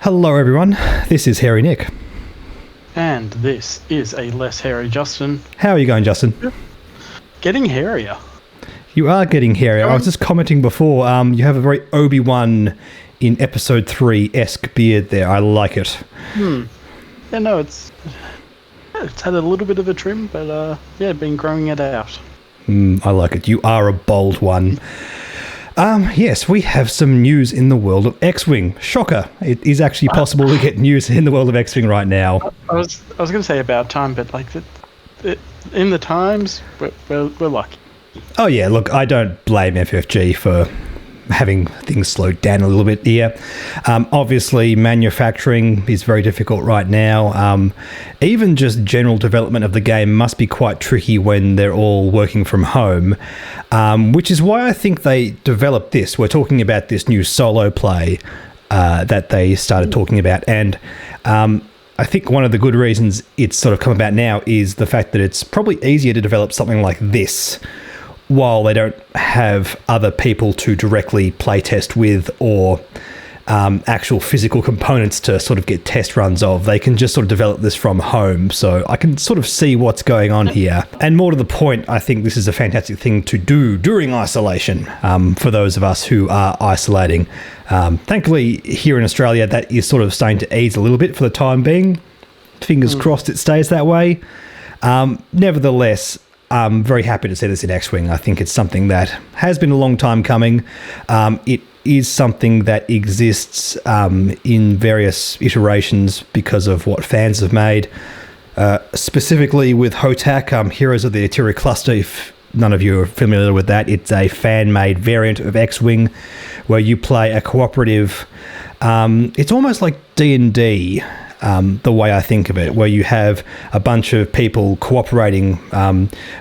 Hello everyone, this is Hairy Nick. And this is a less hairy Justin. How are you going, Justin? Getting hairier. You are getting hairier. I was just commenting before, you have a very Obi-Wan in episode 3-esque beard there. I like it. Yeah, no, it's had a little bit of a trim, but been growing it out. I like it. You are a bold one. Yes, we have some news in the world of X-wing. Shocker! It is actually possible to get news in the world of X-wing right now. I was going to say about time, but like in the times, we're lucky. Oh yeah, look, I don't blame FFG for having things slowed down a little bit here. Obviously, manufacturing is very difficult right now. Even just general development of the game must be quite tricky when they're all working from home, which is why I think they developed this. We're talking about this new solo play that they started talking about, and I think one of the good reasons it's sort of come about now is the fact that it's probably easier to develop something like this while they don't have other people to directly play test with or actual physical components to sort of get test runs of. They can just sort of develop this from home. So I can sort of see what's going on here. And more to the point, I think this is a fantastic thing to do during isolation for those of us who are isolating. Thankfully, here in Australia, that is sort of starting to ease a little bit for the time being. Fingers crossed it stays that way. Nevertheless, I'm very happy to see this in X-wing. I think it's something that has been a long time coming. It is something that exists in various iterations because of what fans have made. Specifically with HOTAC, Heroes of the Atiri Cluster, if none of you are familiar with that, it's a fan-made variant of X-wing where you play a cooperative. It's almost like D&D. The way I think of it, where you have a bunch of people cooperating,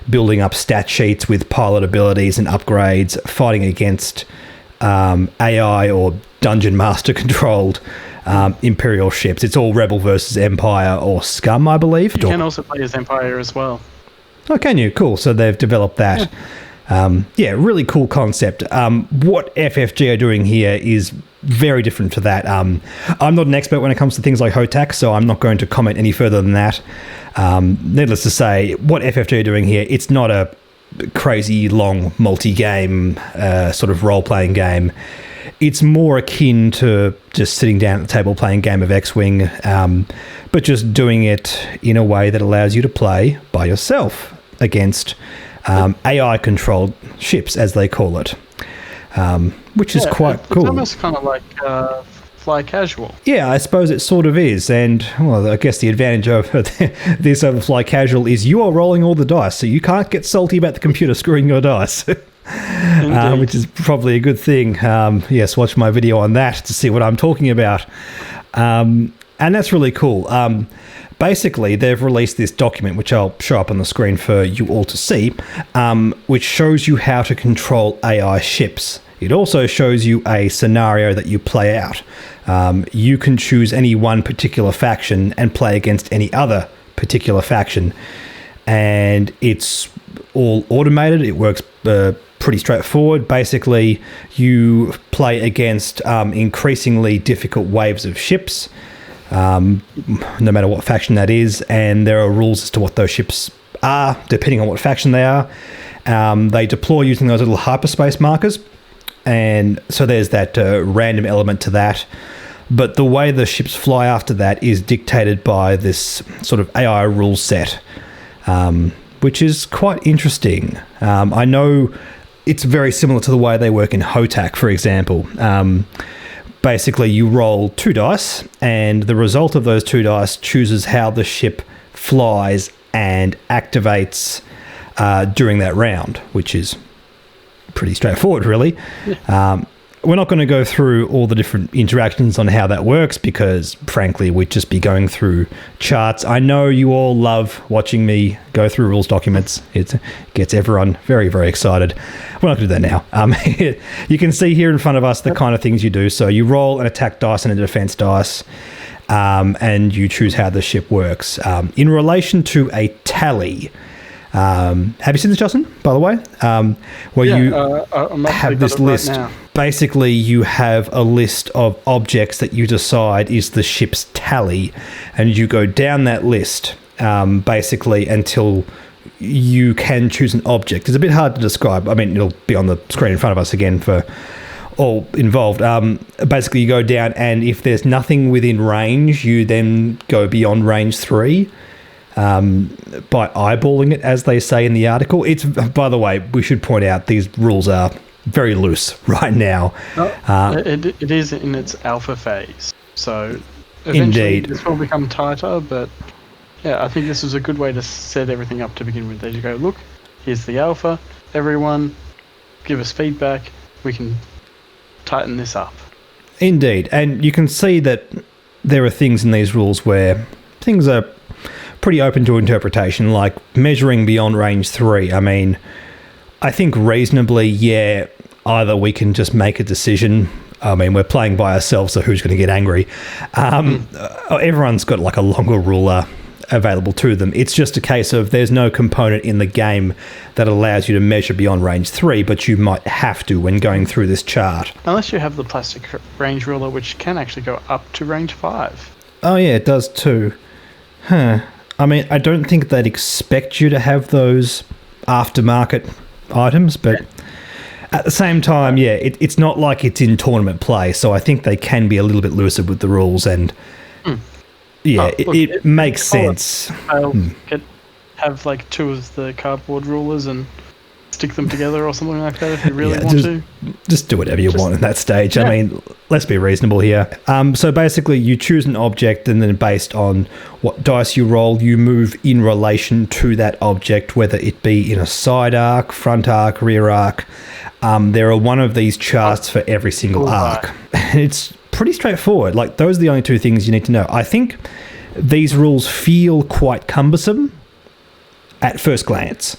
building up stat sheets with pilot abilities and upgrades, fighting against AI or Dungeon Master controlled Imperial ships. It's all Rebel versus Empire or Scum, I believe. You can also play as Empire as well. Oh, can you? Cool. So they've developed that. Yeah, really cool concept. What FFG are doing here is very different to that. I'm not an expert when it comes to things like HOTAC, so I'm not going to comment any further than that. Needless to say, what FFG are doing here, it's not a crazy long multi-game sort of role-playing game. It's more akin to just sitting down at the table playing a game of X-wing, but just doing it in a way that allows you to play by yourself against AI-controlled ships, as they call it, which is quite cool. It's almost kind of like fly casual. Yeah, I suppose it sort of is. And, well, I guess the advantage of this over fly casual is you are rolling all the dice, so you can't get salty about the computer screwing your dice, which is probably a good thing. Yes, watch my video on that to see what I'm talking about. And that's really cool. Basically, they've released this document, which I'll show up on the screen for you all to see, which shows you how to control AI ships. It also shows you a scenario that you play out. You can choose any one particular faction and play against any other particular faction. And it's all automated. It works pretty straightforward. Basically, you play against increasingly difficult waves of ships, no matter what faction that is, and there are rules as to what those ships are, depending on what faction they are. They deploy using those little hyperspace markers, and so there's that random element to that. But the way the ships fly after that is dictated by this sort of AI rule set, which is quite interesting. I know it's very similar to the way they work in HOTAC, for example. Basically, you roll 2 dice, and the result of those 2 dice chooses how the ship flies and activates during that round, which is pretty straightforward, really. Yeah. We're not going to go through all the different interactions on how that works because, frankly, we'd just be going through charts. I know you all love watching me go through rules documents. It gets everyone very, very excited. We're not going to do that now. You can see here in front of us the kind of things you do. So you roll an attack dice and a defense dice, and you choose how the ship works. In relation to a tally, Have you seen this, Justin, by the way? Where you have this list. Right, basically, you have a list of objects that you decide is the ship's tally, and you go down that list basically until you can choose an object. It's a bit hard to describe. I mean, it'll be on the screen in front of us again for all involved. Basically, you go down, and if there's nothing within range, you then go beyond range 3. By eyeballing it, as they say in the article. It's, by the way, we should point out these rules are very loose right now. It is in its alpha phase, so eventually this will become tighter, but yeah, I think this is a good way to set everything up to begin with. There you go, look, here's the alpha, everyone give us feedback, we can tighten this up. Indeed, and you can see that there are things in these rules where things are pretty open to interpretation, like measuring beyond range 3. I mean, I think reasonably, yeah, either we can just make a decision. I mean, we're playing by ourselves, so who's going to get angry? Everyone's got like a longer ruler available to them. It's just a case of there's no component in the game that allows you to measure beyond range 3, but you might have to when going through this chart. Unless you have the plastic range ruler, which can actually go up to range 5. Oh yeah, it does too. Huh. I mean, I don't think they'd expect you to have those aftermarket items, but at the same time, yeah, it's not like it's in tournament play, so I think they can be a little bit looser with the rules, and it makes sense. Have like 2 of the cardboard rulers and stick them together or something like that if you really want to. Just do whatever you want in that stage. Yeah. I mean, let's be reasonable here. So basically, you choose an object, and then based on what dice you roll, you move in relation to that object, whether it be in a side arc, front arc, rear arc. There are one of these charts for every single arc. It's pretty straightforward. Like, those are the only 2 things you need to know. I think these rules feel quite cumbersome at first glance.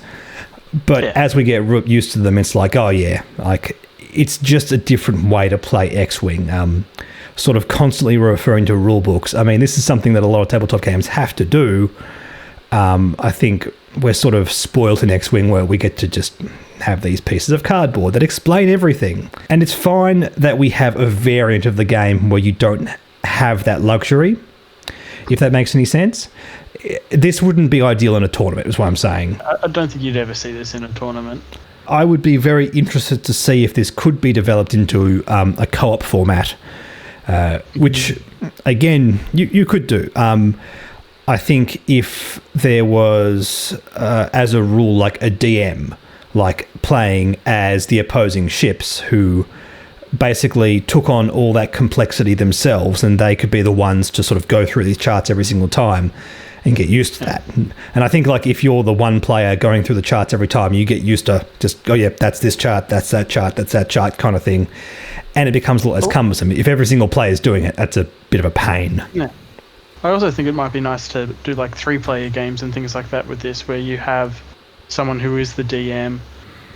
But as we get used to them, it's like, oh yeah, like it's just a different way to play X-wing. Sort of constantly referring to rule books. I mean, this is something that a lot of tabletop games have to do. I think we're sort of spoiled in X-wing where we get to just have these pieces of cardboard that explain everything. And it's fine that we have a variant of the game where you don't have that luxury, if that makes any sense. This wouldn't be ideal in a tournament, is what I'm saying. I don't think you'd ever see this in a tournament. I would be very interested to see if this could be developed into a co-op format, which, again, you could do. I think if there was, as a rule, like a DM, like playing as the opposing ships who basically took on all that complexity themselves, and they could be the ones to sort of go through these charts every single time and get used to that. And I think, like, if you're the one player going through the charts every time, you get used to just, oh yeah, that's this chart, that's that chart, that's that chart kind of thing. And it becomes a lot less cumbersome. If every single player is doing it, that's a bit of a pain. Yeah. I also think it might be nice to do like 3-player games and things like that with this, where you have someone who is the DM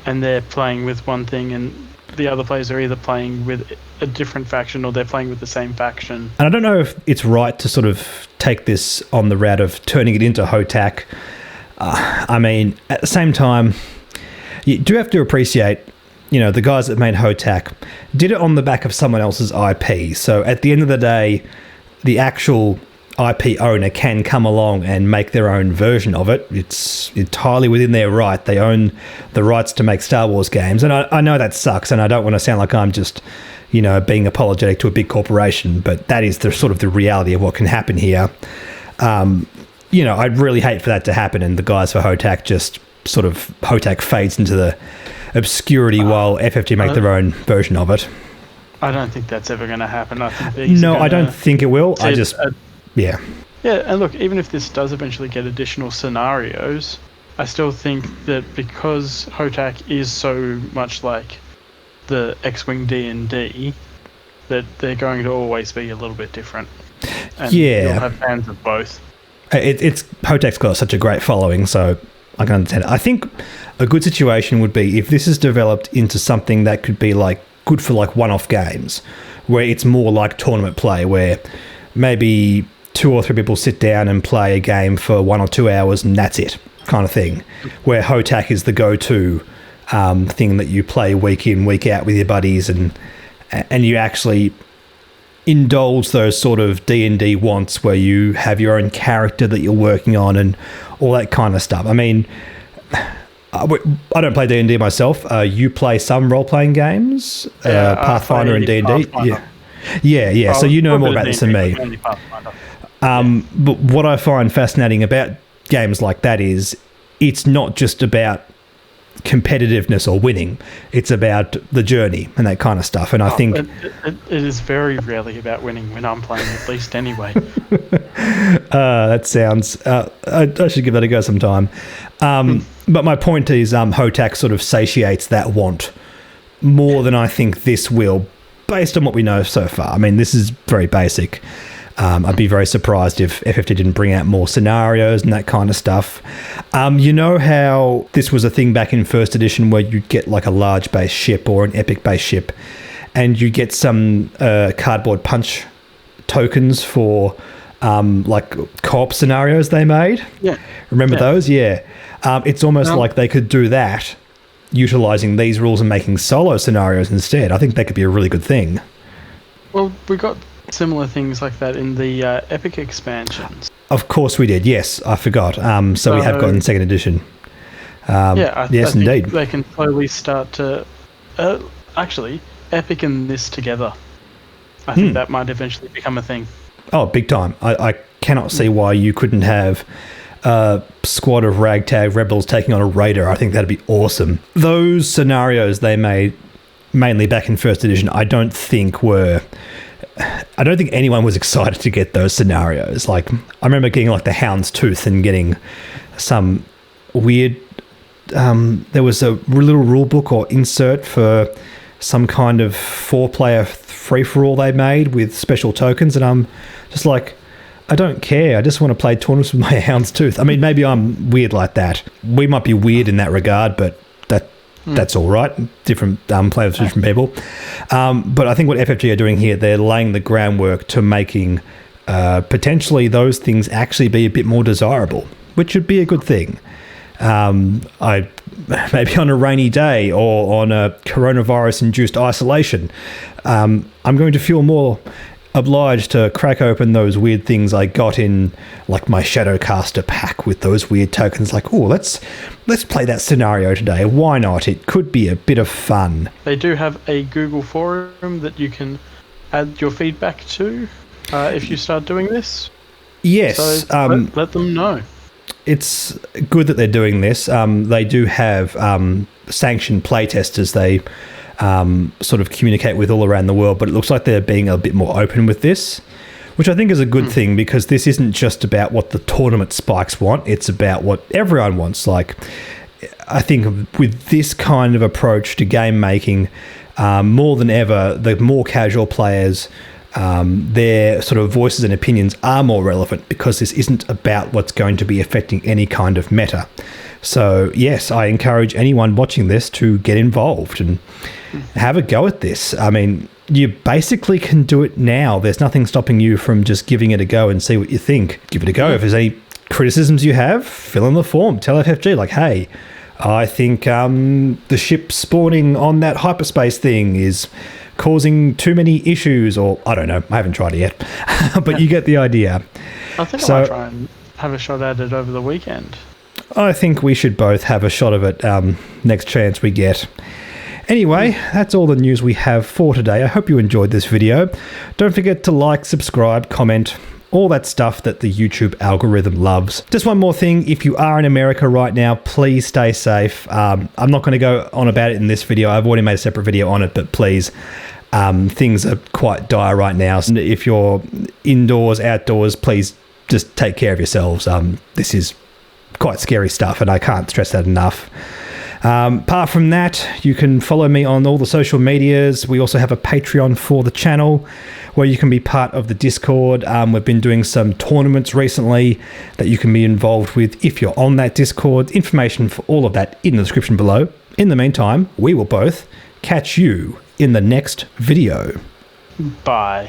and they're playing with one thing, and the other players are either playing with a different faction or they're playing with the same faction. And I don't know if it's right to sort of take this on the route of turning it into HOTAC. I mean, at the same time, you do have to appreciate, you know, the guys that made HOTAC did it on the back of someone else's IP. So at the end of the day, the actual IP owner can come along and make their own version of it. It's entirely within their right. They own the rights to make Star Wars games. And I know that sucks, and I don't want to sound like I'm just, you know, being apologetic to a big corporation, but that is the sort of the reality of what can happen here. You know, I'd really hate for that to happen, and the guys for HOTAC just sort of, HOTAC fades into the obscurity while FFG make their own version of it. I don't think that's ever going to happen. I think I don't think it will. Yeah. Yeah, and look, even if this does eventually get additional scenarios, I still think that because HOTAC is so much like the X-wing D&D, that they're going to always be a little bit different. And you'll have fans of both. It's HOTAC's got such a great following, so I can understand it. I think a good situation would be if this is developed into something that could be like good for like one-off games, where it's more like tournament play, where maybe 2 or 3 people sit down and play a game for 1 or 2 hours and that's it. kind of thing, where Hotak is the go-to thing that you play week in, week out with your buddies, and you actually indulge those sort of D&D wants where you have your own character that you're working on and all that kind of stuff. I mean, I don't play D&D myself. You play some role-playing games, Pathfinder and D&D. Yeah. So you know more about this than me. But what I find fascinating about games like that is it's not just about competitiveness or winning. It's about the journey and that kind of stuff. And I think it is very rarely about winning when I'm playing, at least anyway. That sounds I should give that a go sometime. But my point is Hotak sort of satiates that want more than I think this will, based on what we know so far. I mean, this is very basic. I'd be very surprised if FFT didn't bring out more scenarios and that kind of stuff. You know how this was a thing back in first edition where you'd get like a large base ship or an epic base ship and you get some cardboard punch tokens for like co-op scenarios they made? Yeah. Remember those? Yeah. It's almost like they could do that utilising these rules and making solo scenarios instead. I think that could be a really good thing. Well, we got similar things like that in the Epic expansions. Of course we did, yes. I forgot. So we have gotten second edition. I think indeed. They can slowly start to... actually, Epic and this together. I think that might eventually become a thing. Oh, big time. I cannot see why you couldn't have a squad of ragtag rebels taking on a raider. I think that'd be awesome. Those scenarios they made, mainly back in first edition, I don't think anyone was excited to get those scenarios. Like, I remember getting like the Hound's Tooth and getting some weird... there was a little rule book or insert for some kind of 4-player free-for-all they made with special tokens, and I'm just like, I don't care. I just want to play tournaments with my Hound's Tooth. I mean, maybe I'm weird like that. We might be weird in that regard, but that's all right. Different players, different people. But I think what FFG are doing here, they're laying the groundwork to making potentially those things actually be a bit more desirable, which would be a good thing. Maybe on a rainy day or on a coronavirus-induced isolation, I'm going to feel more obliged to crack open those weird things I got in like my Shadowcaster pack with those weird tokens. Like, oh, let's play that scenario today. Why not? It could be a bit of fun. They do have a Google forum that you can add your feedback to if you start doing this. Yes. So let them know. It's good that they're doing this. They do have sanctioned playtesters they sort of communicate with all around the world, but it looks like they're being a bit more open with this, which I think is a good thing, because this isn't just about what the tournament spikes want, it's about what everyone wants. Like, I think with this kind of approach to game making, more than ever, the more casual players, their sort of voices and opinions are more relevant, because this isn't about what's going to be affecting any kind of meta. So yes, I encourage anyone watching this to get involved and have a go at this. I mean, you basically can do it now. There's nothing stopping you from just giving it a go and see what you think. Give it a go. If there's any criticisms you have, fill in the form. Tell FFG, like, hey, I think the ship spawning on that hyperspace thing is causing too many issues, or I don't know. I haven't tried it yet, but you get the idea. I think I might try and have a shot at it over the weekend. I think we should both have a shot of it next chance we get. Anyway, that's all the news we have for today. I hope you enjoyed this video. Don't forget to like, subscribe, comment, all that stuff that the YouTube algorithm loves. Just one more thing, if you are in America right now, please stay safe. I'm not going to go on about it in this video. I've already made a separate video on it, but please, things are quite dire right now. So if you're indoors, outdoors, please just take care of yourselves. This is quite scary stuff, and I can't stress that enough. Apart from that, you can follow me on all the social medias. We also have a Patreon for the channel where you can be part of the Discord. We've been doing some tournaments recently that you can be involved with if you're on that Discord. Information for all of that in the description below. In the meantime, we will both catch you in the next video. Bye.